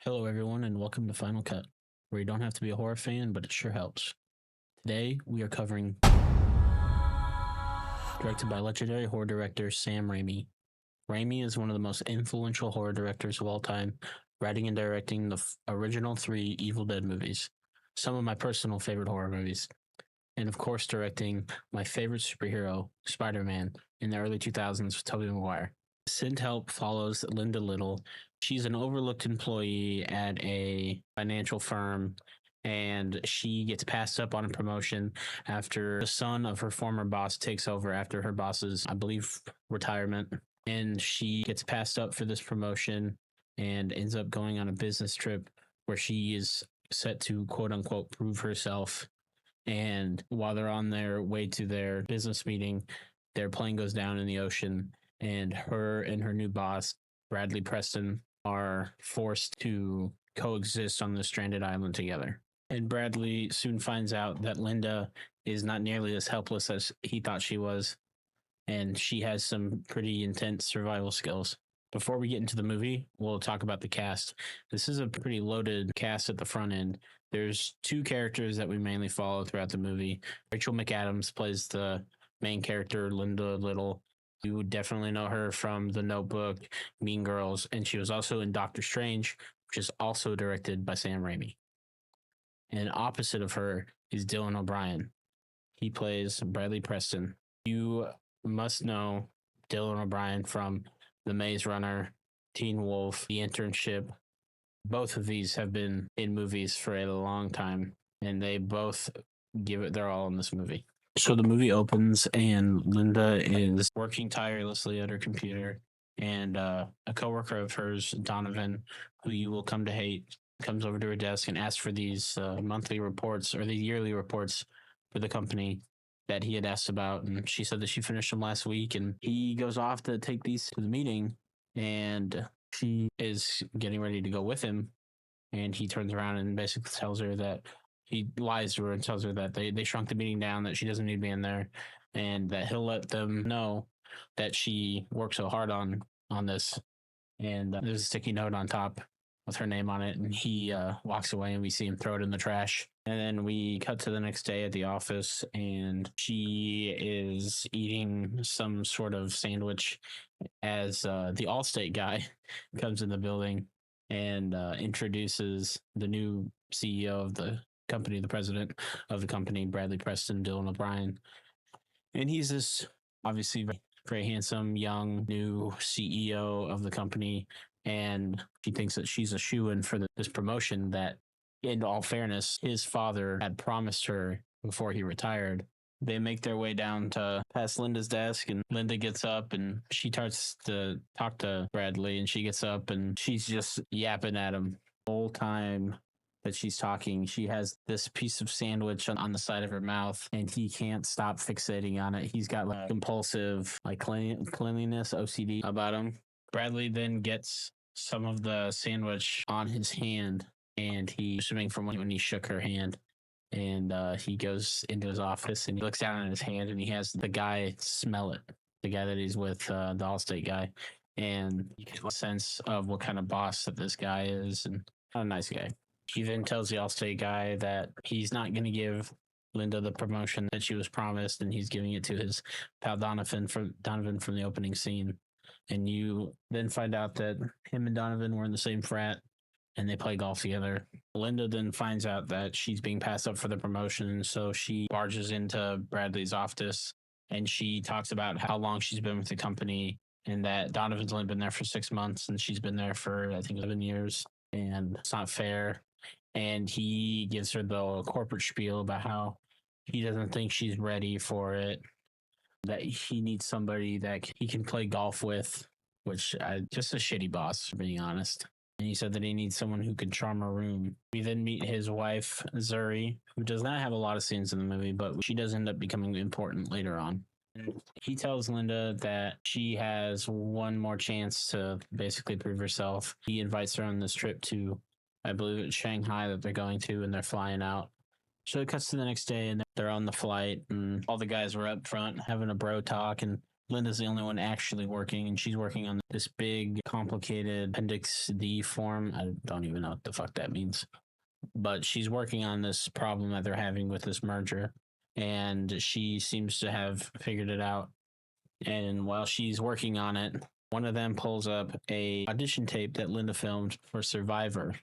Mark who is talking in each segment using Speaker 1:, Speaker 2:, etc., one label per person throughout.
Speaker 1: Hello, everyone, and welcome to Final Cut, where you don't have to be a horror fan, but it sure helps. Today, we are covering directed by legendary horror director Sam Raimi. Raimi is one of the most influential horror directors of all time, writing and directing the original 3 Evil Dead movies, some of my personal favorite horror movies, and of course, directing my favorite superhero, Spider-Man, in the early 2000s with Tobey Maguire. Sint Help follows Linda Little. She's an overlooked employee at a financial firm, and she gets passed up on a promotion after the son of her former boss takes over after her boss's, I believe, retirement. And she gets passed up for this promotion and ends up going on a business trip where she is set to quote unquote prove herself. And while they're on their way to their business meeting, their plane goes down in the ocean, and her and her new boss, Bradley Preston, are forced to coexist on the stranded island together. And Bradley soon finds out that Linda is not nearly as helpless as he thought she was, and she has some pretty intense survival skills. Before we get into the movie, we'll talk about the cast. This is a pretty loaded cast at the front end. There's 2 characters that we mainly follow throughout the movie. Rachel McAdams plays the main character, Linda Little. You would definitely know her from The Notebook, Mean Girls, and she was also in Doctor Strange, which is also directed by Sam Raimi. And opposite of her is Dylan O'Brien. He plays Bradley Preston. You must know Dylan O'Brien from The Maze Runner, Teen Wolf, The Internship. Both of these have been in movies for a long time, and they both give it their all in this movie. So the movie opens, and Linda is working tirelessly at her computer, and a coworker of hers, Donovan, who you will come to hate, comes over to her desk and asks for these monthly reports or the yearly reports for the company that he had asked about. And she said that she finished them last week, and he goes off to take these to the meeting, and she is getting ready to go with him. And he turns around and basically tells her that he lies to her and tells her that they shrunk the meeting down, that she doesn't need to be in there, and that he'll let them know that she worked so hard on this. And there's a sticky note on top with her name on it, and he walks away, and we see him throw it in the trash. And then we cut to the next day at the office, and she is eating some sort of sandwich as the Allstate guy comes in the building and introduces the new CEO of the company, the president of the company, Bradley Preston, Dylan O'Brien. And he's this obviously very handsome, young, new CEO of the company. And she thinks that she's a shoo-in for this promotion that, in all fairness, his father had promised her before he retired. They make their way down to past Linda's desk, and Linda gets up and she starts to talk to Bradley, and she gets up and she's just yapping at him the whole time that she's talking. She has this piece of sandwich on the side of her mouth, and he can't stop fixating on it. He's got like compulsive cleanliness OCD about him. Bradley then gets some of the sandwich on his hand, and he's assuming from when he shook her hand. And he goes into his office and he looks down at his hand, and he has the guy smell it, the guy that he's with, the Allstate guy. And you get a sense of what kind of boss that this guy is, and not a nice guy. He then tells the Allstate guy that he's not going to give Linda the promotion that she was promised, and he's giving it to his pal Donovan from the opening scene. And you then find out that him and Donovan were in the same frat, and they play golf together. Linda then finds out that she's being passed up for the promotion, so she barges into Bradley's office, and she talks about how long she's been with the company, and that Donovan's only been there for 6 months, and she's been there for, I think, 11 years, and it's not fair. And he gives her the corporate spiel about how he doesn't think she's ready for it, that he needs somebody that he can play golf with, which just a shitty boss, for being honest. And he said that he needs someone who can charm a room. We then meet his wife, Zuri, who does not have a lot of scenes in the movie, but she does end up becoming important later on. He tells Linda that she has one more chance to basically prove herself. He invites her on this trip to, I believe it's Shanghai that they're going to, and they're flying out. So it cuts to the next day, and they're on the flight, and all the guys were up front having a bro talk, and Linda's the only one actually working, and she's working on this big, complicated Appendix D form. I don't even know what the fuck that means, but she's working on this problem that they're having with this merger, and she seems to have figured it out. And while she's working on it, one of them pulls up a audition tape that Linda filmed for Survivor,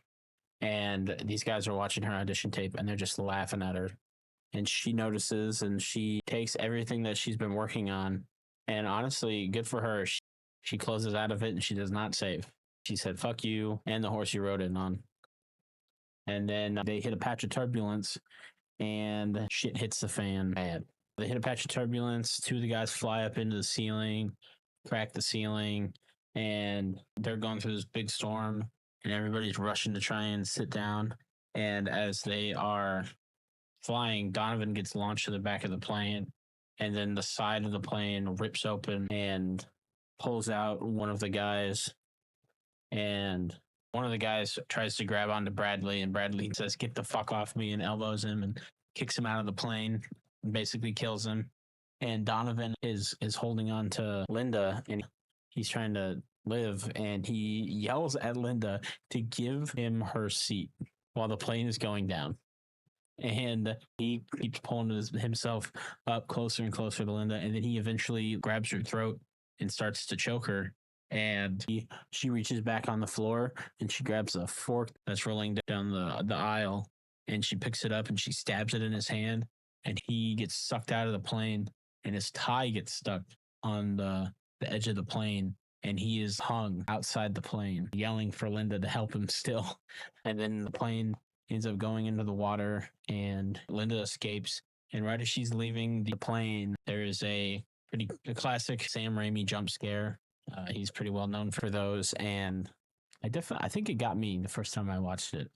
Speaker 1: and these guys are watching her audition tape, and they're just laughing at her. And she notices, and she takes everything that she's been working on, and honestly, good for her. She closes out of it, and she does not save. She said, "Fuck you," and the horse you rode in on. And then they hit a patch of turbulence, and shit hits the fan bad. They hit a patch of turbulence. Two of the guys fly up into the ceiling, crack the ceiling, and they're going through this big storm, and everybody's rushing to try and sit down. And as they are flying, Donovan gets launched to the back of the plane, and then the side of the plane rips open and pulls out one of the guys. And one of the guys tries to grab onto Bradley, and Bradley says, "Get the fuck off me," and elbows him and kicks him out of the plane, and basically kills him. And Donovan is holding on to Linda, and he's trying to live, and he yells at Linda to give him her seat while the plane is going down. And he keeps pulling himself up closer and closer to Linda, and then he eventually grabs her throat and starts to choke her. And she reaches back on the floor, and she grabs a fork that's rolling down the aisle, and she picks it up and she stabs it in his hand, and he gets sucked out of the plane, and his tie gets stuck on the edge of the plane, and he is hung outside the plane, yelling for Linda to help him still. And then the plane ends up going into the water, and Linda escapes. And right as she's leaving the plane, there is a classic Sam Raimi jump scare. He's pretty well known for those, and I think it got me the first time I watched it.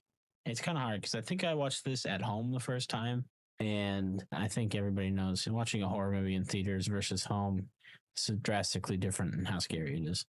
Speaker 1: It's kind of hard because I think I watched this at home the first time, and I think everybody knows watching a horror movie in theaters versus home is drastically different in how scary it is.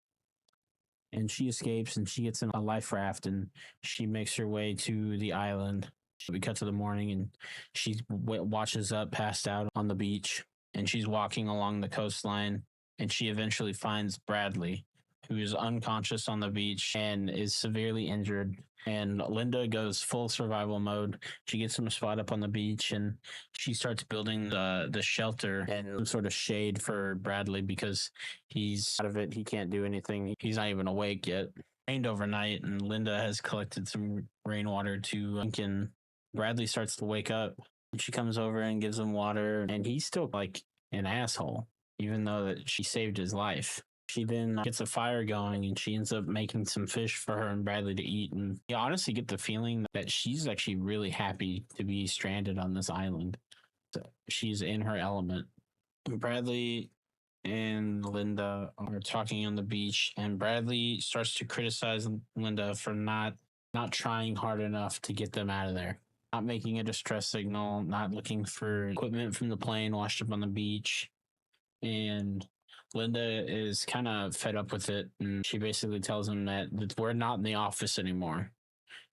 Speaker 1: And she escapes, and she gets in a life raft, and she makes her way to the island. We cut to the morning, and she watches up, passed out on the beach, and she's walking along the coastline, and she eventually finds Bradley, who is unconscious on the beach and is severely injured. And Linda goes full survival mode. She gets him a spot up on the beach, and she starts building the shelter and some sort of shade for Bradley because he's out of it. He can't do anything. He's not even awake yet. Rained overnight, and Linda has collected some rainwater to drink, and Bradley starts to wake up. She comes over and gives him water, and he's still like an asshole, even though that she saved his life. She then gets a fire going, and she ends up making some fish for her and Bradley to eat. And you honestly get the feeling that she's actually really happy to be stranded on this island. So she's in her element. Bradley and Linda are talking on the beach, and Bradley starts to criticize Linda for not trying hard enough to get them out of there. Not making a distress signal, not looking for equipment from the plane washed up on the beach. And Linda is kind of fed up with it, and she basically tells him that we're not in the office anymore.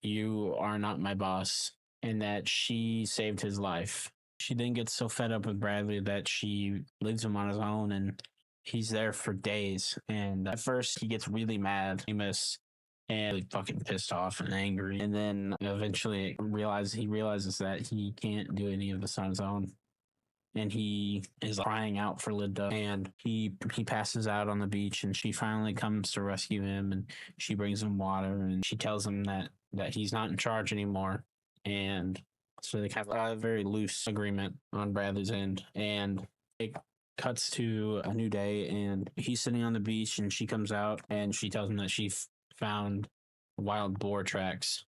Speaker 1: You are not my boss, and that she saved his life. She then gets so fed up with Bradley that she leaves him on his own, and he's there for days. And at first, he gets really mad, famous, and really fucking pissed off and angry. And then eventually he realizes that he can't do any of this on his own. And he is crying out for Linda, and he passes out on the beach, and she finally comes to rescue him, and she brings him water, and she tells him that he's not in charge anymore. And so they have a very loose agreement on Bradley's end, and it cuts to a new day, and he's sitting on the beach, and she comes out, and she tells him that she found wild boar tracks,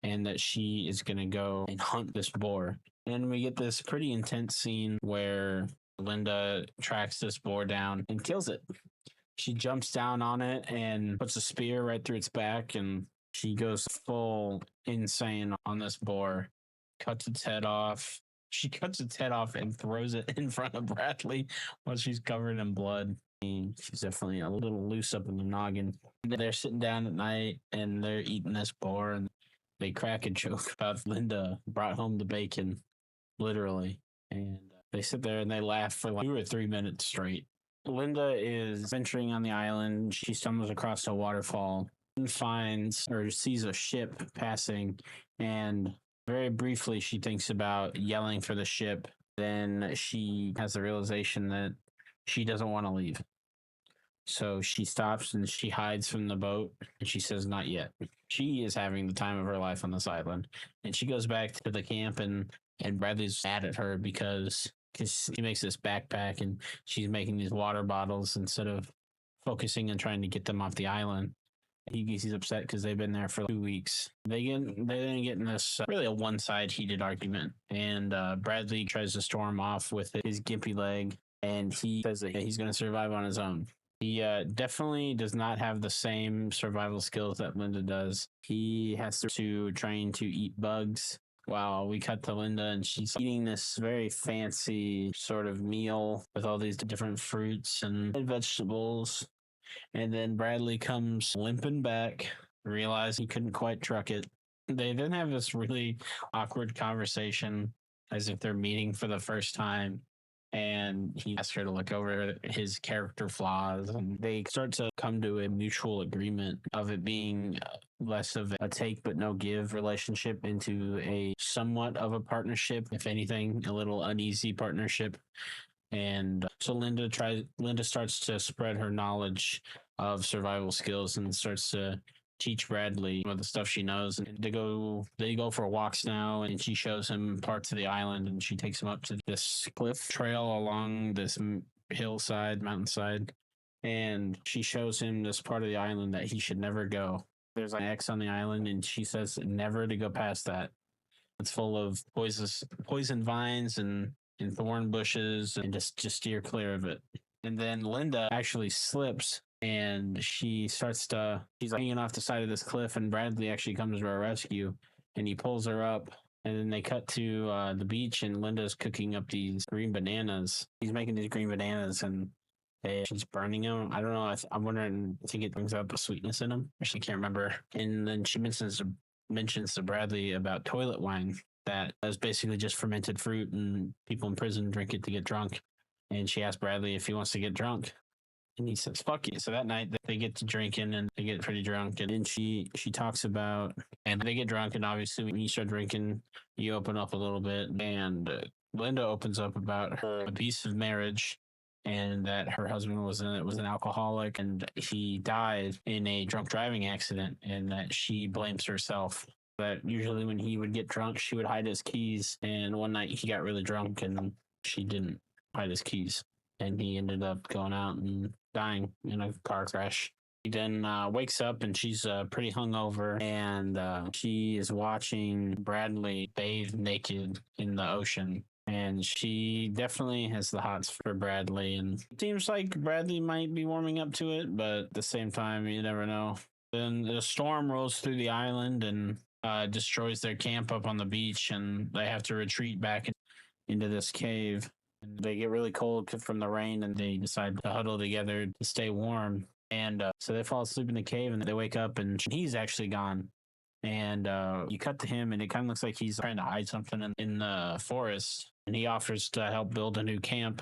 Speaker 1: and that she is going to go and hunt this boar. And we get this pretty intense scene where Linda tracks this boar down and kills it. She jumps down on it and puts a spear right through its back, and she goes full insane on this boar, cuts its head off. She cuts its head off and throws it in front of Bradley while she's covered in blood. And she's definitely a little loose up in the noggin. They're sitting down at night, and they're eating this boar, and they crack a joke about Linda brought home the bacon. literally. And they sit there and they laugh for like 2 or 3 minutes straight. Linda is venturing on the island. She stumbles across a waterfall and finds or sees a ship passing. And very briefly, she thinks about yelling for the ship. Then she has the realization that she doesn't want to leave. So she stops and she hides from the boat and she says, "Not yet." She is having the time of her life on this island. And she goes back to the camp and Bradley's mad at her because she makes this backpack and she's making these water bottles instead of focusing on trying to get them off the island. He's upset because they've been there for 2 weeks. They then get in this really a one-side heated argument, and Bradley tries to storm off with his gimpy leg, and he says that he's going to survive on his own. He definitely does not have the same survival skills that Linda does. He has to train to eat bugs. While we cut to Linda and she's eating this very fancy sort of meal with all these different fruits and vegetables. And then Bradley comes limping back, realize he couldn't quite truck it. They then have this really awkward conversation as if they're meeting for the first time. And he asks her to look over his character flaws. And they start to come to a mutual agreement of it being less of a take but no give relationship into a somewhat of a partnership, if anything, a little uneasy partnership. And so Linda starts to spread her knowledge of survival skills and starts to teach Bradley some of the stuff she knows. And they go for walks now, and she shows him parts of the island, and she takes him up to this cliff trail along this mountainside, and she shows him this part of the island that he should never go. There's an X on the island, and she says never to go past that. It's full of poison vines and thorn bushes, and just steer clear of it. And then Linda actually slips and she's hanging off the side of this cliff, and Bradley actually comes to her rescue and he pulls her up. And then they cut to the beach, and Linda's cooking up these green bananas. He's making these green bananas, and she's burning them. I don't know. I'm wondering, I think it brings out the sweetness in them. Actually, can't remember. And then she mentions to Bradley about toilet wine that is basically just fermented fruit, and people in prison drink it to get drunk. And she asks Bradley if he wants to get drunk. And he says, "Fuck you." So that night they get to drinking and they get pretty drunk. And then she talks about, and they get drunk. And obviously when you start drinking, you open up a little bit. And Linda opens up about her abusive marriage and that her husband was an alcoholic and he died in a drunk driving accident, and that she blames herself. That usually when he would get drunk, she would hide his keys. And one night he got really drunk and she didn't hide his keys. And he ended up going out and dying in a car crash. He then wakes up and she's pretty hungover, and she is watching Bradley bathe naked in the ocean. And she definitely has the hots for Bradley, and it seems like Bradley might be warming up to it, but at the same time, you never know. Then the storm rolls through the island and destroys their camp up on the beach, and they have to retreat back into this cave. And they get really cold from the rain, and they decide to huddle together to stay warm. And so they fall asleep in the cave, and they wake up, and he's actually gone. And you cut to him, and it kind of looks like he's trying to hide something in the forest. And he offers to help build a new camp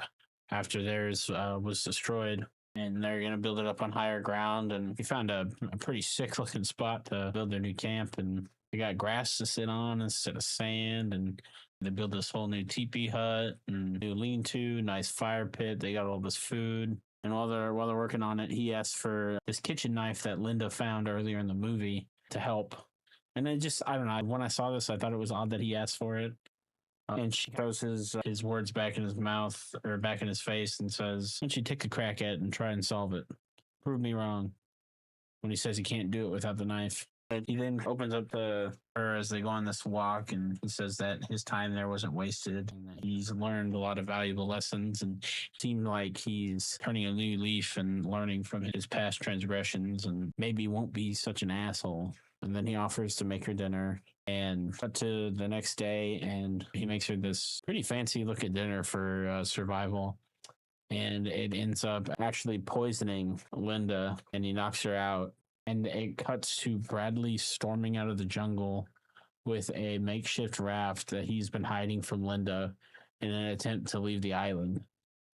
Speaker 1: after theirs was destroyed. And they're going to build it up on higher ground. And he found a pretty sick looking spot to build their new camp. And they got grass to sit on instead of sand. And they build this whole new teepee hut and new lean-to, nice fire pit. They got all this food. And while they're working on it, he asks for this kitchen knife that Linda found earlier in the movie to help. And I don't know. When I saw this, I thought it was odd that he asked for it. And she throws his words back in his mouth, or back in his face, and says, "Why don't you take a crack at it and try and solve it? Prove me wrong." When he says he can't do it without the knife. And he then opens up to her as they go on this walk, and he says that his time there wasn't wasted, and that he's learned a lot of valuable lessons, and it seemed like he's turning a new leaf and learning from his past transgressions, and maybe won't be such an asshole. And then he offers to make her dinner, and cut to the next day, and he makes her this pretty fancy looking dinner for survival. And it ends up actually poisoning Linda, and he knocks her out. And it cuts to Bradley storming out of the jungle with a makeshift raft that he's been hiding from Linda in an attempt to leave the island.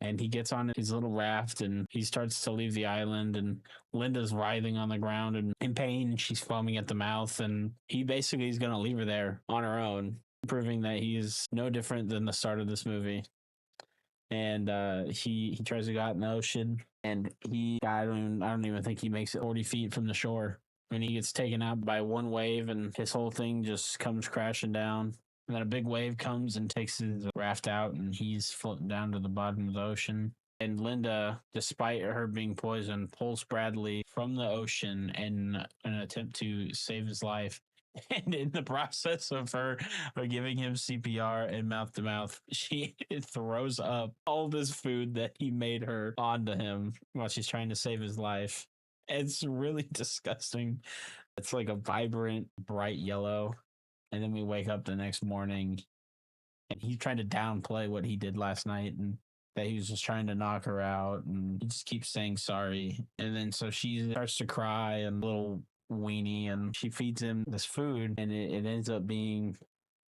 Speaker 1: And he gets on his little raft and he starts to leave the island, and Linda's writhing on the ground and in pain. She's foaming at the mouth, and he basically is going to leave her there on her own, proving that he is no different than the start of this movie. And he tries to go out in the ocean, and I don't even think he makes it 40 feet from the shore. And he gets taken out by one wave, and his whole thing just comes crashing down. And then a big wave comes and takes his raft out, and he's floating down to the bottom of the ocean. And Linda, despite her being poisoned, pulls Bradley from the ocean in an attempt to save his life. And in the process of her giving him CPR and mouth to mouth, she throws up all this food that he made her onto him while she's trying to save his life. It's really disgusting. It's like a vibrant, bright yellow. And then we wake up the next morning and he's trying to downplay what he did last night and that he was just trying to knock her out. And he just keeps saying sorry. And then so she starts to cry and a little weenie, and she feeds him this food, and it ends up being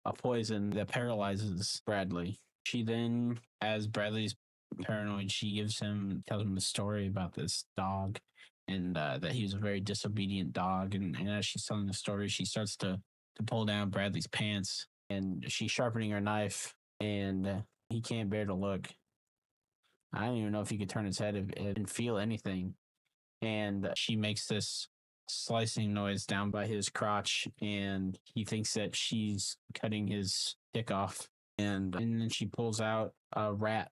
Speaker 1: a poison that paralyzes Bradley. She then, as Bradley's paranoid, she tells him the story about this dog, and that he was a very disobedient dog. And as she's telling the story, she starts to pull down Bradley's pants, and she's sharpening her knife, and he can't bear to look. I don't even know if he could turn his head and feel anything. And she makes this slicing noise down by his crotch, and he thinks that she's cutting his dick off. And then she pulls out a rat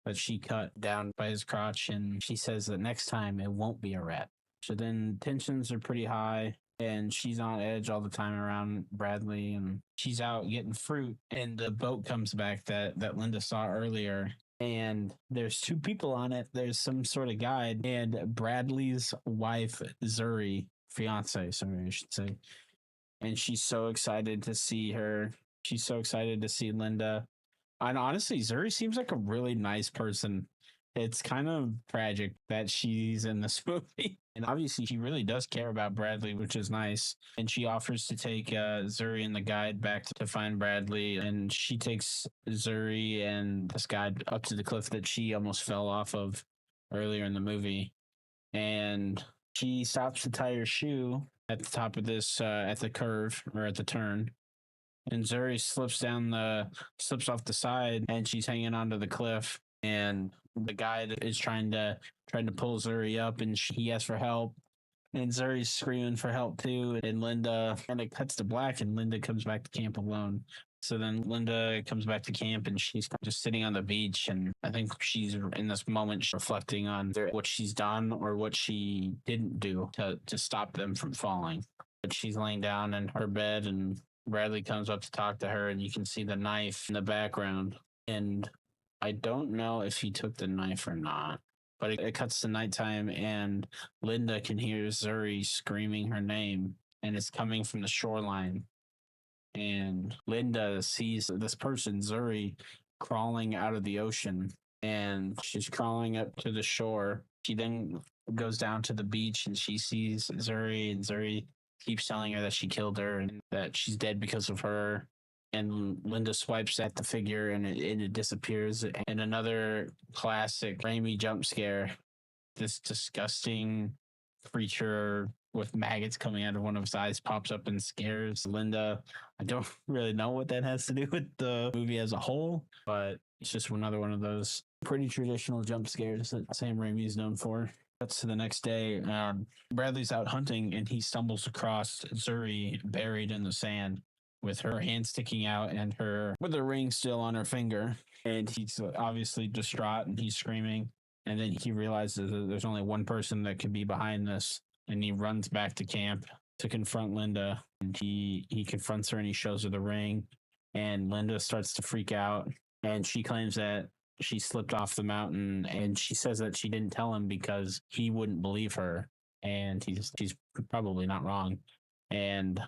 Speaker 1: that she cut down by his crotch, and she says that next time it won't be a rat. So then tensions are pretty high, and she's on edge all the time around Bradley, and she's out getting fruit, and the boat comes back that Linda saw earlier, and there's two people on it. There's some sort of guide, and Bradley's wife, Zuri, fiance, sorry, I should say. And she's so excited to see her. She's so excited to see Linda. And honestly, Zuri seems like a really nice person. It's kind of tragic that she's in this movie. And obviously, she really does care about Bradley, which is nice. And she offers to take Zuri and the guide back to find Bradley. And she takes Zuri and this guide up to the cliff that she almost fell off of earlier in the movie. And she stops to tie her shoe at the top of this, at the curve or at the turn. And Zuri slips off the side, and she's hanging onto the cliff. And the guide is trying to pull Zuri up, and he asks for help. And Zuri's screaming for help too. And it cuts to black, and Linda comes back to camp alone. So then Linda comes back to camp, and she's just sitting on the beach. And I think she's in this moment reflecting on what she's done or what she didn't do to stop them from falling. But she's laying down in her bed, and Bradley comes up to talk to her, and you can see the knife in the background. And I don't know if he took the knife or not, but it cuts to nighttime, and Linda can hear Zuri screaming her name, and it's coming from the shoreline. And Linda sees this person, Zuri, crawling out of the ocean, and she's crawling up to the shore. She then goes down to the beach, and she sees Zuri, and Zuri keeps telling her that she killed her and that she's dead because of her. And Linda swipes at the figure, and it disappears. And another classic Raimi jump scare. This disgusting creature with maggots coming out of one of his eyes pops up and scares Linda. I don't really know what that has to do with the movie as a whole, but it's just another one of those pretty traditional jump scares that Sam Raimi is known for. That's to the next day. Bradley's out hunting, and he stumbles across Zuri buried in the sand with her hand sticking out and with her ring still on her finger. And he's obviously distraught, and he's screaming. And then he realizes that there's only one person that could be behind this. And he runs back to camp to confront Linda. And he confronts her, and he shows her the ring. And Linda starts to freak out. And she claims that she slipped off the mountain, and she says that she didn't tell him because he wouldn't believe her. And she's probably not wrong. And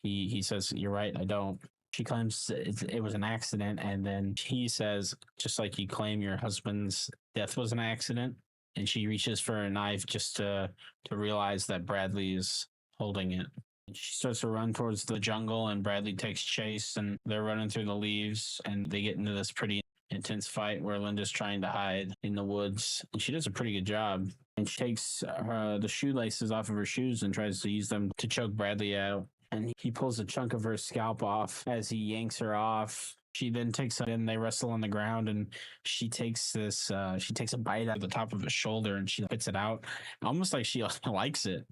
Speaker 1: he says, "You're right, I don't." She claims it was an accident, and then he says, "Just like you claim your husband's death was an accident." And she reaches for a knife just to realize that Bradley is holding it. She starts to run towards the jungle, and Bradley takes chase, and they're running through the leaves, and they get into this pretty intense fight where Linda's trying to hide in the woods, and she does a pretty good job. And she takes the shoelaces off of her shoes and tries to use them to choke Bradley out. And he pulls a chunk of her scalp off as he yanks her off. She then and they wrestle on the ground, and she takes a bite out of the top of his shoulder, and she spits it out, almost like she likes it.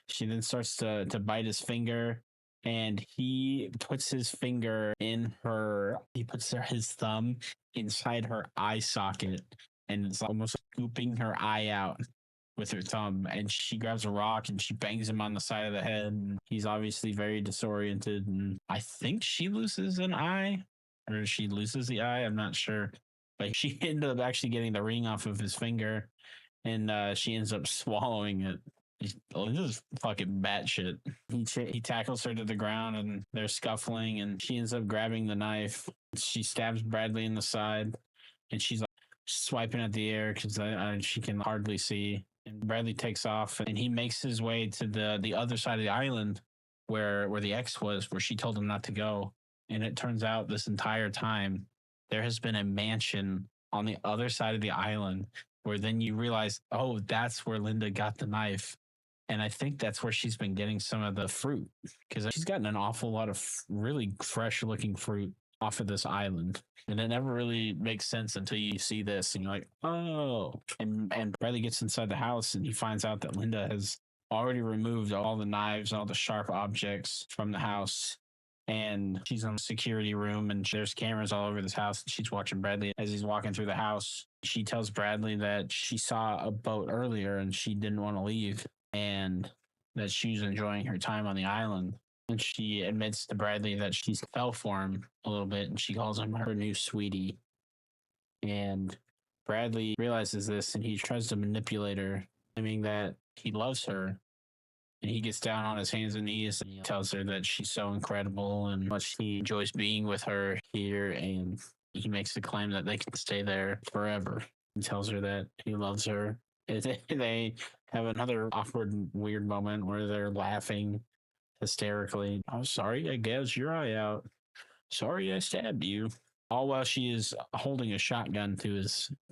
Speaker 1: She then starts to bite his finger, and he puts his finger in her. He puts his thumb inside her eye socket, and it's almost scooping her eye out with her thumb. And she grabs a rock and she bangs him on the side of the head. And he's obviously very disoriented, and I think she loses an eye, or she loses the eye. I'm not sure, but she ended up actually getting the ring off of his finger, and she ends up swallowing it. This is fucking batshit. He tackles her to the ground, and they're scuffling, and she ends up grabbing the knife. She stabs Bradley in the side, and she's like swiping at the air because she can hardly see. And Bradley takes off, and he makes his way to the other side of the island where the ex was, where she told him not to go. And it turns out this entire time there has been a mansion on the other side of the island, where then you realize, oh, that's where Linda got the knife. And I think that's where she's been getting some of the fruit, because she's gotten an awful lot of really fresh looking fruit off of this island. And it never really makes sense until you see this and you're like, oh. And Bradley gets inside the house and he finds out that Linda has already removed all the knives, all the sharp objects from the house. And she's in the security room, and there's cameras all over this house. And she's watching Bradley as he's walking through the house. She tells Bradley that she saw a boat earlier and she didn't want to leave, and that she's enjoying her time on the island. And she admits to Bradley that she's fell for him a little bit, and she calls him her new sweetie. And Bradley realizes this, and he tries to manipulate her, claiming that he loves her. And he gets down on his hands and knees and he tells her that she's so incredible and much he enjoys being with her here. And he makes the claim that they can stay there forever. He tells her that he loves her. They have another awkward, weird moment where they're laughing hysterically. I'm sorry, I gouged your eye out. Sorry, I stabbed you. All while she is holding a shotgun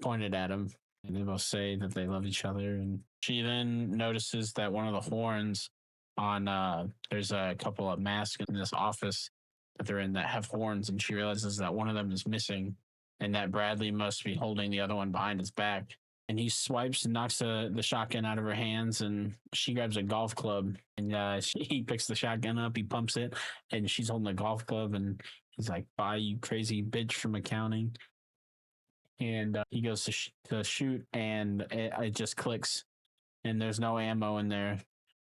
Speaker 1: pointed at him. And they both say that they love each other. And she then notices that one of the horns there's a couple of masks in this office that they're in that have horns. And she realizes that one of them is missing and that Bradley must be holding the other one behind his back. And he swipes and knocks the shotgun out of her hands, and she grabs a golf club, and he picks the shotgun up, he pumps it, and she's holding a golf club, and he's like, bye, you crazy bitch from accounting. And he goes to shoot, and it just clicks, and there's no ammo in there.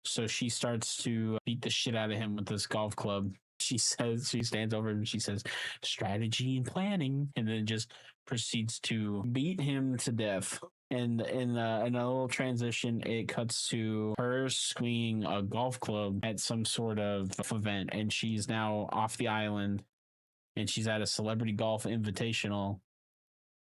Speaker 1: So she starts to beat the shit out of him with this golf club. She stands over him and she says, strategy and planning, and then just proceeds to beat him to death. And in a little transition, it cuts to her swinging a golf club at some sort of event, and she's now off the island, and she's at a celebrity golf invitational.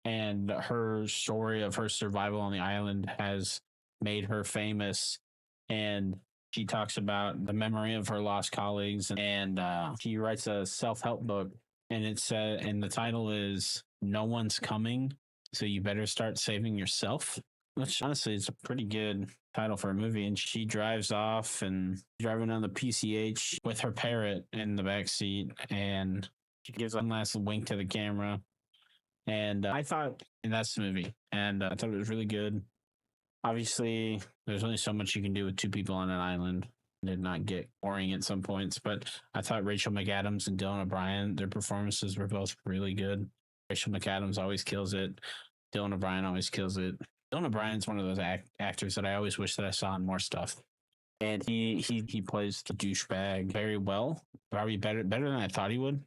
Speaker 1: And her story of her survival on the island has made her famous. And she talks about the memory of her lost colleagues, and she writes a self-help book, and and the title is No One's Coming, so you better start saving yourself, which honestly is a pretty good title for a movie. And she drives off and driving on the PCH with her parrot in the back seat, and she gives one last wink to the camera. And I thought, and that's the movie, and I thought it was really good. Obviously, there's only so much you can do with two people on an island. It did not get boring at some points, but I thought Rachel McAdams and Dylan O'Brien, their performances were both really good. Rachel McAdams always kills it. Dylan O'Brien always kills it. Dylan O'Brien's one of those actors that I always wish that I saw in more stuff. And he plays the douchebag very well, probably better than I thought he would.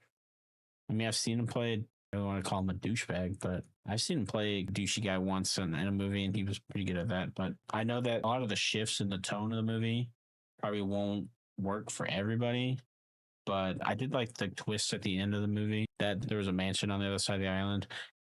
Speaker 1: I mean, I've seen him play, I don't want to call him a douchebag, but I've seen him play a douchey guy once in a movie, and he was pretty good at that. But I know that a lot of the shifts in the tone of the movie probably won't work for everybody. But I did like the twist at the end of the movie that there was a mansion on the other side of the island.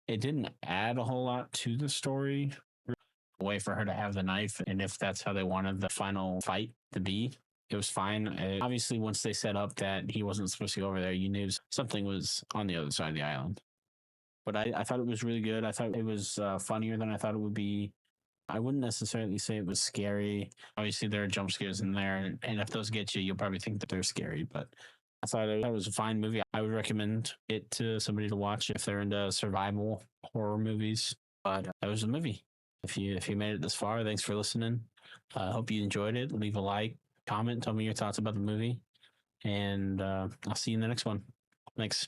Speaker 1: It didn't add a whole lot to the story. A way for her to have the knife, and if that's how they wanted the final fight to be. It was fine. Obviously, once they set up that he wasn't supposed to go over there, you knew something was on the other side of the island. But I thought it was really good. I thought it was funnier than I thought it would be. I wouldn't necessarily say it was scary. Obviously, there are jump scares in there, and if those get you, you'll probably think that they're scary. But I thought it was a fine movie. I would recommend it to somebody to watch if they're into survival horror movies. But that was a movie. If you made it this far, thanks for listening. I hope you enjoyed it. Leave a like, comment, tell me your thoughts about the movie, and I'll see you in the next one. Thanks.